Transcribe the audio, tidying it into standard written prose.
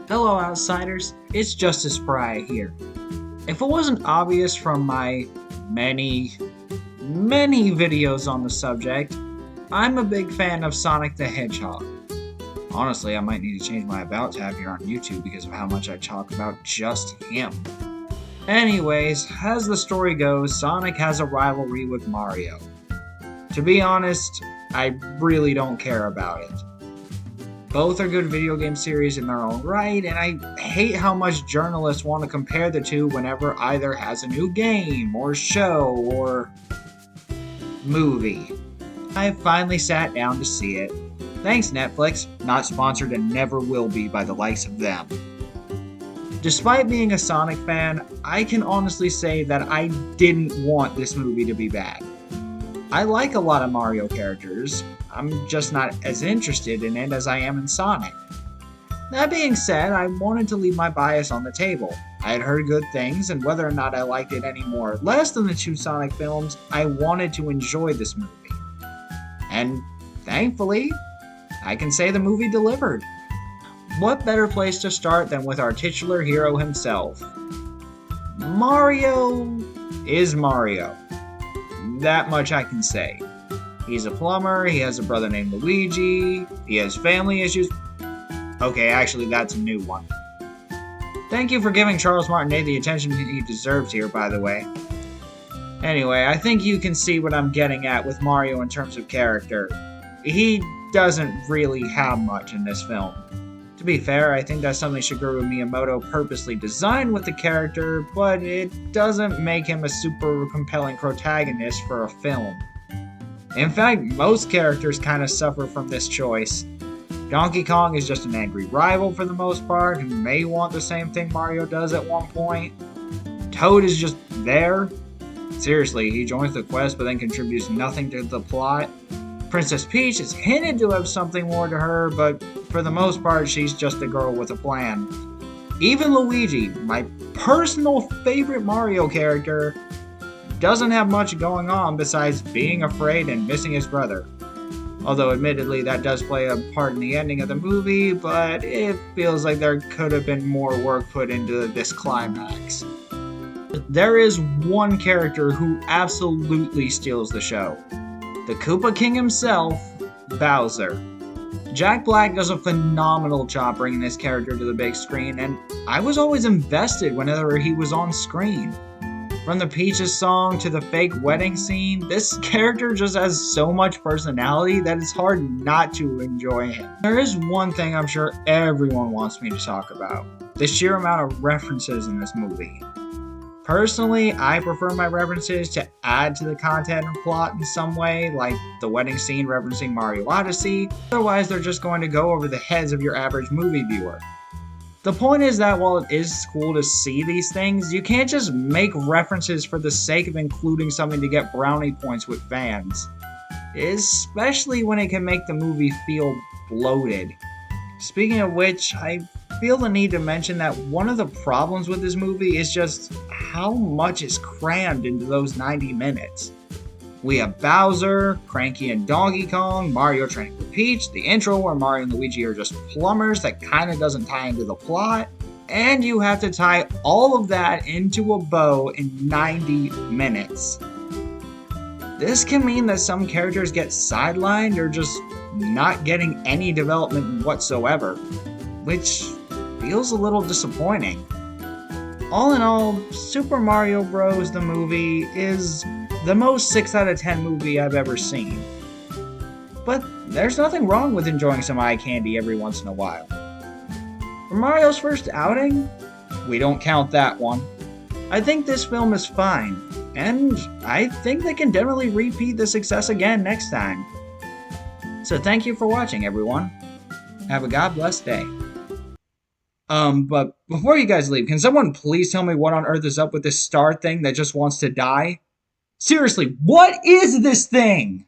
Hello outsiders, it's Justice Spry here. If it wasn't obvious from my many videos on the subject, I'm a big fan of Sonic the Hedgehog. Honestly, I might need to change my About tab here on YouTube because of how much I talk about just him. Anyways, as the story goes, Sonic has a rivalry with Mario. To be honest, I really don't care about it. Both are good video game series in their own right, and I hate how much journalists want to compare the two whenever either has a new game, or show, or movie. I finally sat down to see it. Thanks Netflix, not sponsored and never will be by the likes of them. Despite being a Sonic fan, I can honestly say that I didn't want this movie to be bad. I like a lot of Mario characters, I'm just not as interested in it as I am in Sonic. That being said, I wanted to leave my bias on the table. I had heard good things, and whether or not I liked it any more or less than the two Sonic films, I wanted to enjoy this movie. And thankfully, I can say the movie delivered. What better place to start than with our titular hero himself? Mario is Mario. That much I can say. He's a plumber, he has a brother named Luigi, he has family issues. Okay, actually that's a new one. Thank you for giving Charles Martinet the attention he deserves here, by the way. Anyway, I think you can see what I'm getting at with Mario in terms of character. He doesn't really have much in this film. To be fair, I think that's something Shigeru Miyamoto purposely designed with the character, but it doesn't make him a super compelling protagonist for a film. In fact, most characters kind of suffer from this choice. Donkey Kong is just an angry rival for the most part, who may want the same thing Mario does at one point. Toad is just there. Seriously, he joins the quest but then contributes nothing to the plot. Princess Peach is hinted to have something more to her, but for the most part, she's just a girl with a plan. Even Luigi, my personal favorite Mario character, doesn't have much going on besides being afraid and missing his brother. Although admittedly that does play a part in the ending of the movie, but it feels like there could have been more work put into this climax. There is one character who absolutely steals the show. The Koopa King himself, Bowser. Jack Black does a phenomenal job bringing this character to the big screen, and I was always invested whenever he was on screen. From the Peaches song to the fake wedding scene, this character just has so much personality that it's hard not to enjoy him. There is one thing I'm sure everyone wants me to talk about: the sheer amount of references in this movie. Personally, I prefer my references to add to the content and plot in some way, like the wedding scene referencing Mario Odyssey. Otherwise, they're just going to go over the heads of your average movie viewer. The point is that while it is cool to see these things, you can't just make references for the sake of including something to get brownie points with fans. Especially when it can make the movie feel bloated. Speaking of which, I feel the need to mention that one of the problems with this movie is just how much is crammed into those 90 minutes. We have Bowser, Cranky and Donkey Kong, Mario training with Peach, the intro where Mario and Luigi are just plumbers that kinda doesn't tie into the plot, and you have to tie all of that into a bow in 90 minutes. This can mean that some characters get sidelined or just not getting any development whatsoever, which feels a little disappointing. All in all, Super Mario Bros. The movie is the most 6 out of 10 movie I've ever seen. But there's nothing wrong with enjoying some eye candy every once in a while. For Mario's first outing, we don't count that one. I think this film is fine, and I think they can definitely repeat the success again next time. So thank you for watching, everyone. Have a God bless day. But before you guys leave, can someone please tell me what on earth is up with this star thing that just wants to die? Seriously, what is this thing?